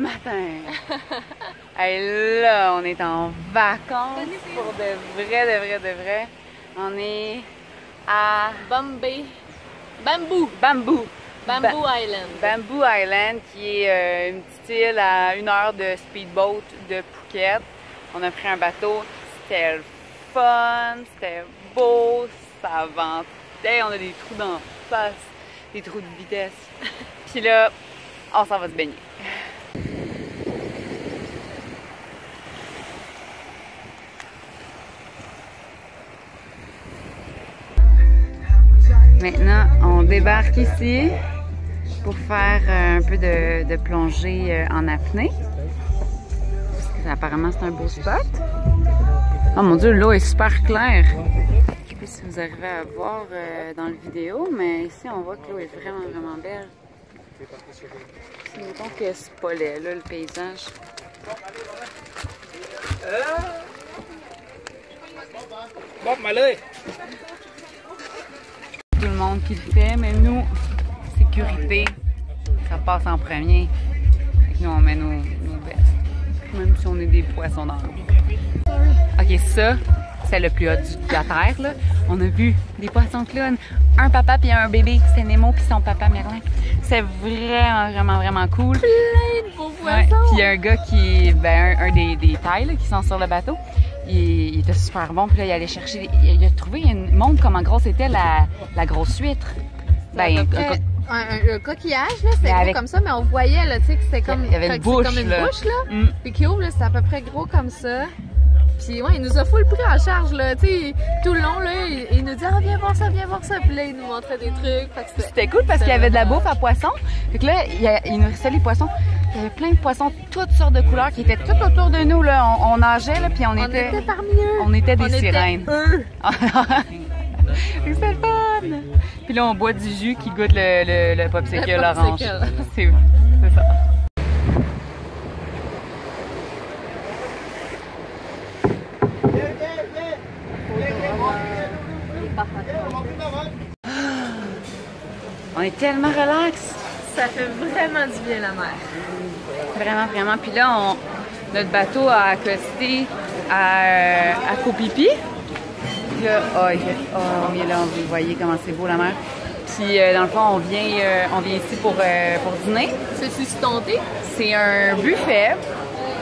matin. Et là, on est en vacances pour de vrai. On est à Bamboo Island. Bamboo Island, qui est une petite île à 1 heure de speedboat de Phuket. On a pris un bateau, c'était le fun, c'était beau, ça ventait, on a des trous d'en face, des trous de vitesse. Puis là, on s'en va se baigner. Maintenant, on débarque ici pour faire un peu de plongée en apnée. Parce que, apparemment, c'est un beau spot. Oh mon Dieu, l'eau est super claire. Je sais pas si vous arrivez à voir dans la vidéo, mais ici, on voit que l'eau est vraiment belle. Mettons que c'est pas laid, là, le paysage. Tout le monde qui le fait, mais nous, sécurité, ça passe en premier. Nous, on met nos vestes, même si on est des poissons dans l'eau. Ok, ça, c'est le plus haut de la terre, là. On a vu des poissons clowns, un papa puis un bébé, c'est Nemo puis son papa Merlin. C'est vraiment cool. Plein de beaux poissons! Ouais. Puis il y a un gars qui, un des tailles là, qui sont sur le bateau. Il était super bon, puis là, il allait chercher. Il a trouvé une montre comment grosse était la grosse huître. Un coquillage, là, c'était gros comme ça, mais on voyait, là, tu sais, que c'était comme, il y avait une bouche, comme une bouche, là. Puis qui ouvre, là, c'est à peu près gros comme ça. Puis ouais, il nous a full pris en charge, là, tu sais, tout le long, là, il nous dit « Ah, viens voir ça », puis là, il nous montrait des trucs. C'était cool parce qu'il y avait de la bouffe à poissons. Fait que là, il nourrissait les poissons. Il y avait plein de poissons, toutes sortes de couleurs qui étaient tout autour de nous, là. On nageait, là, puis on était parmi eux. On était des sirènes. Eux. C'était le fun! Puis là, on boit du jus qui goûte le popsicle orange. C'est ça. On est tellement relax. Ça fait vraiment du bien la mer. Vraiment. Puis là, notre bateau a accosté à Koh Phi Phi. Là, là, vous voyez comment c'est beau la mer. Puis dans le fond, on vient ici pour dîner. C'est-tu stonté? C'est un buffet.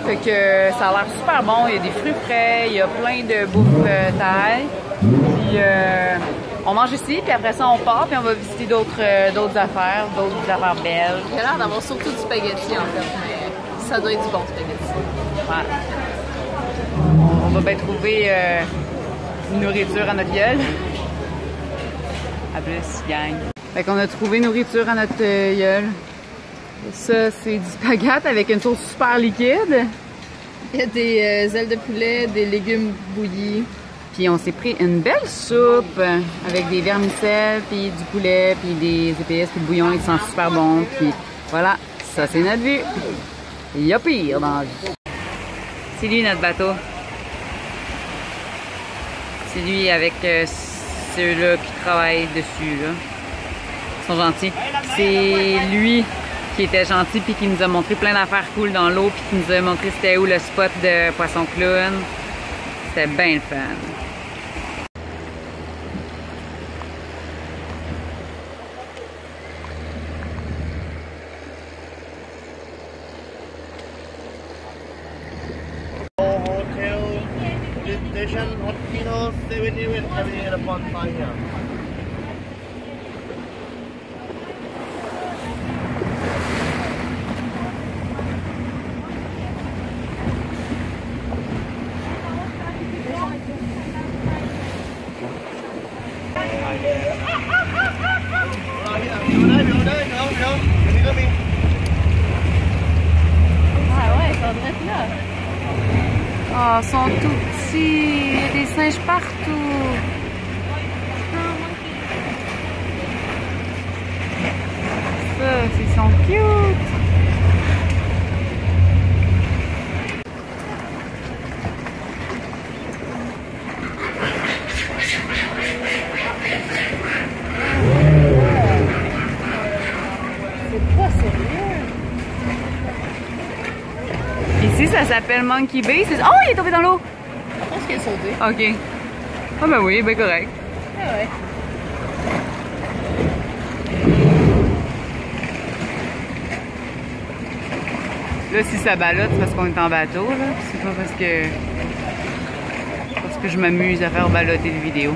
Fait que ça a l'air super bon. Il y a des fruits frais, il y a plein de bouffe thaï. Puis on mange ici, puis après ça, on part, puis on va visiter d'autres affaires belles. Il a l'air d'avoir surtout du spaghetti, en fait, mais ça doit être du bon spaghetti. Ouais. On va bien trouver une nourriture à notre gueule. À plus, gang. Fait qu'on a trouvé nourriture à notre gueule. Ça, c'est du spaghetti avec une sauce super liquide. Il y a des ailes de poulet, des légumes bouillis. Puis on s'est pris une belle soupe avec des vermicelles, puis du poulet, puis des épices, puis le bouillon, il sent super bon. Puis voilà, ça c'est notre vue. Il y a pire dans la vie. C'est lui notre bateau. C'est lui avec ceux-là qui travaillent dessus, là. Ils sont gentils. C'est lui qui était gentil puis qui nous a montré plein d'affaires cool dans l'eau puis qui nous a montré c'était où le spot de poisson clown. C'était bien le fun. Hotel, police station, hospital, 7-Eleven, everything upon fire. Ah ouais, ils sont direct là. Oh, ils sont tout petits. Il y a des singes partout. Ça, ils sont cute. C'est pas sérieux. Ici, ça s'appelle Monkey Bay. Oh, il est tombé dans l'eau! Je pense qu'il est sauté. OK. Ah ben oui, ben correct. Ah ouais. Là, si ça ballotte, c'est parce qu'on est en bateau, là. C'est pas parce que je m'amuse à faire ballotter des vidéos.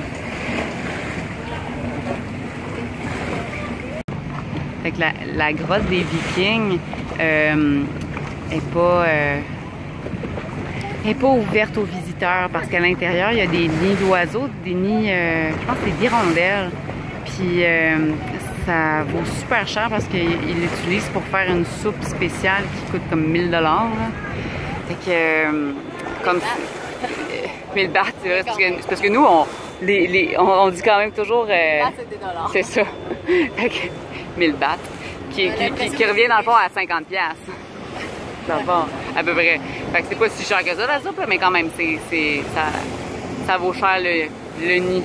Fait que la grotte des Vikings est pas ouverte aux visiteurs parce qu'à l'intérieur, il y a des nids d'oiseaux, des nids, je pense que c'est d'hirondelles. Puis ça vaut super cher parce qu'ils l'utilisent pour faire une soupe spéciale qui coûte comme 1000 $. Fait que, comme 1000 bahts, c'est vrai, c'est parce que nous, on dit quand même toujours... c'est des dollars. C'est ça. Fait que 1000 bahts, qui revient dans le fond à 50 $. Dans le fond, à peu près. Fait que c'est pas si cher que ça, la soupe, mais quand même, ça vaut cher le nid.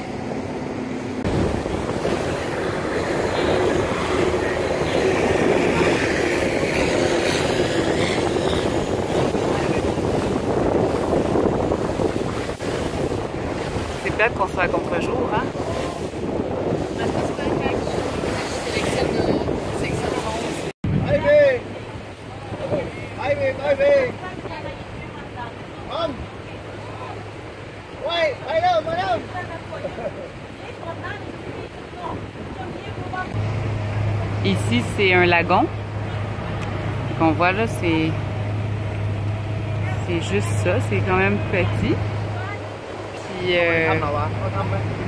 C'est peut-être qu'on soit à contre-jour, hein? Ivy! Ivy! Mom! Wait, madame! Ici, c'est un lagon. Qu'on voit là, c'est juste ça. C'est quand même petit. Puis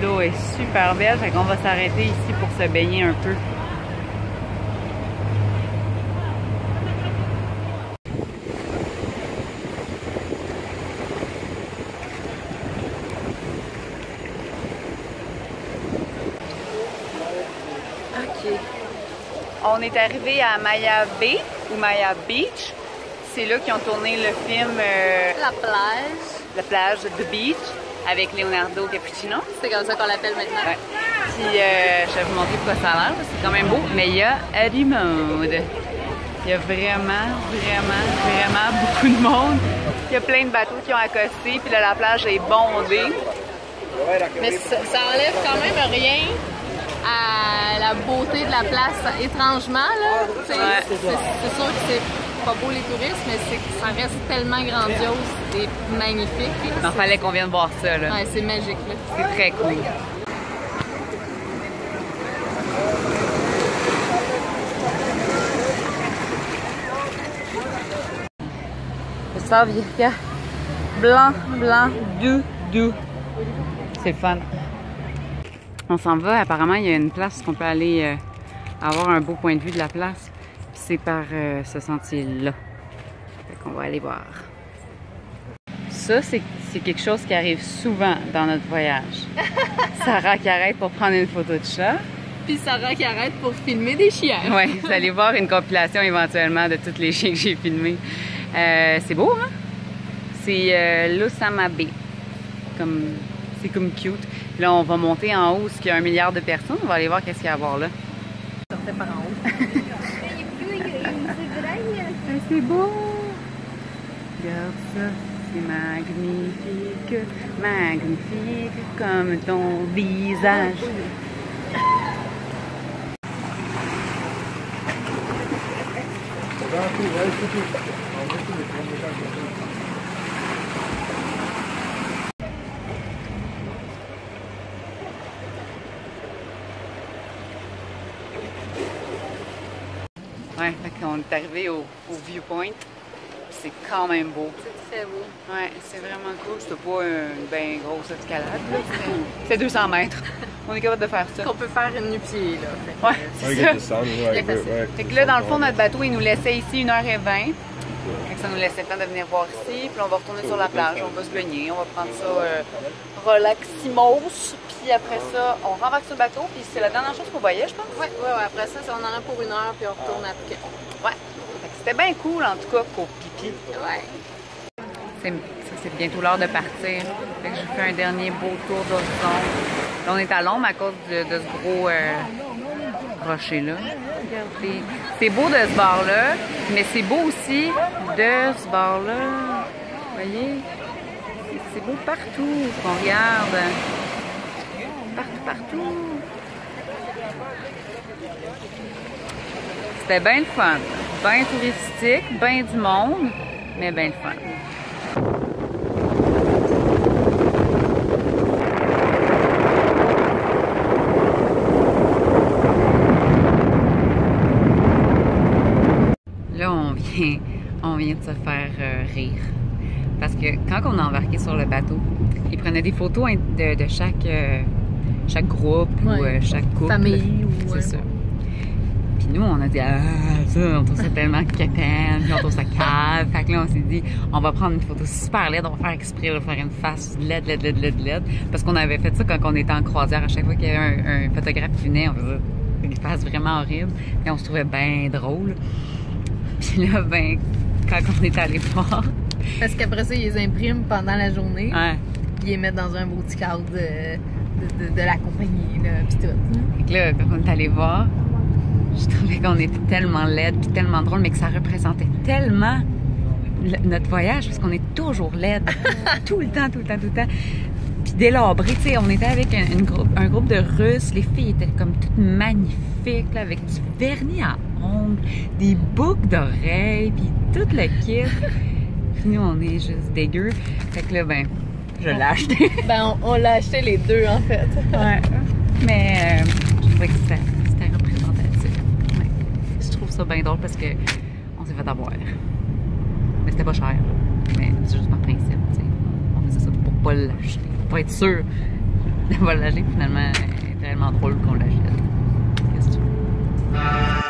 l'eau est super belle. Fait qu'on va s'arrêter ici pour se baigner un peu. OK. On est arrivé à Maya Bay ou Maya Beach. C'est là qu'ils ont tourné le film La plage. La plage, The Beach, avec Leonardo Cappuccino. C'est comme ça qu'on l'appelle maintenant. Ouais. Puis je vais vous montrer pourquoi ça a l'air. C'est quand même beau. Mais il y a du monde. Il y a vraiment beaucoup de monde. Il y a plein de bateaux qui ont accosté. Puis là, la plage est bondée. Mais ça enlève quand même rien à la beauté de la place. Étrangement, là, c'est sûr que c'est pas beau les touristes, mais ça reste tellement grandiose et magnifique. Il fallait qu'on vienne voir ça, là. Ouais, c'est magique, là. C'est très cool. Le sable Virka. Blanc, doux. C'est fun. On s'en va. Apparemment, il y a une place qu'on peut aller avoir un beau point de vue de la place. Puis c'est par ce sentier-là. Fait qu'on va aller voir. Ça, c'est quelque chose qui arrive souvent dans notre voyage. Sarah qui arrête pour prendre une photo de chat. Puis Sarah qui arrête pour filmer des chiens. Oui, vous allez voir une compilation éventuellement de tous les chiens que j'ai filmés. C'est beau, hein? C'est l'Osama Bay. C'est comme cute. Puis là, on va monter en haut, où il y a 1 milliard de personnes. On va aller voir qu'est-ce qu'il y a à voir là. Sortez par en haut. C'est beau! Regarde ça, c'est magnifique comme ton visage. Ouais, fait qu'on est arrivé au viewpoint. C'est quand même beau. C'est très beau. Ouais, c'est vraiment cool. C'était pas une bien grosse escalade, là. C'est 200 mètres. On est capable de faire ça. Qu'on peut faire une nu-pied, là. Ouais, c'est ça. Fait que là, dans le fond, notre bateau, il nous laissait ici 1h20. Fait que ça nous laissait le temps de venir voir ici. Puis on va retourner sur la plage, on va se baigner, on va prendre ça relaximos. Puis après ça, on rembarque sur le bateau. Puis c'est la dernière chose qu'on voyait, je pense. Ouais. Après ça, on en a pour 1 heure, puis on retourne après. Ouais. C'était bien cool, en tout cas, pour pipi. Ouais. C'est bientôt l'heure de partir. Fait que j'ai fait un dernier beau tour d'horizon. Là, on est à l'ombre à cause de ce gros rocher-là. Regardez. C'est beau de ce bord-là, mais c'est beau aussi de ce bord-là. Vous voyez? C'est beau partout qu'on regarde. Partout. C'était bien le fun. Bien touristique, bien du monde, mais bien le fun. Là, on vient de se faire rire. Parce que quand on a embarqué sur le bateau, ils prenaient des photos de chaque groupe ou chaque couple. Famille ou... C'est ça. Puis nous, on a dit, ça, on trouve ça tellement quétaine, puis on trouve ça cave. Fait que là, on s'est dit, on va prendre une photo super laide, on va faire exprès de faire une face laide. Parce qu'on avait fait ça quand on était en croisière. À chaque fois qu'il y avait un photographe qui venait, on faisait une face vraiment horrible. Et on se trouvait bien drôle. Puis là, ben, quand on est allé voir... Parce qu'après ça, ils les impriment pendant la journée. Ouais. Puis ils les mettent dans un beau petit cadre de la compagnie, là, puis tout. Fait que là, quand on est allé voir, je trouvais qu'on était tellement laide puis tellement drôle, mais que ça représentait tellement notre voyage, parce qu'on est toujours laide. tout le temps. Puis délabré, tu sais, on était avec un groupe de Russes. Les filles étaient comme toutes magnifiques, là, avec du vernis à ongles, des boucles d'oreilles, puis tout le kit. Puis nous, on est juste dégueu. Fait que là, ben, je l'ai acheté. Ben, on l'a acheté les deux, en fait. Ouais. Mais je trouvais que c'était représentatif. Ouais. Je trouve ça bien drôle parce que on s'est fait avoir. Mais c'était pas cher. Mais c'est juste par principe, tu sais. On faisait ça pour pas l'acheter. Pour être sûr de pas l'acheter. Finalement, c'est tellement drôle qu'on l'achète. Qu'est-ce que tu veux?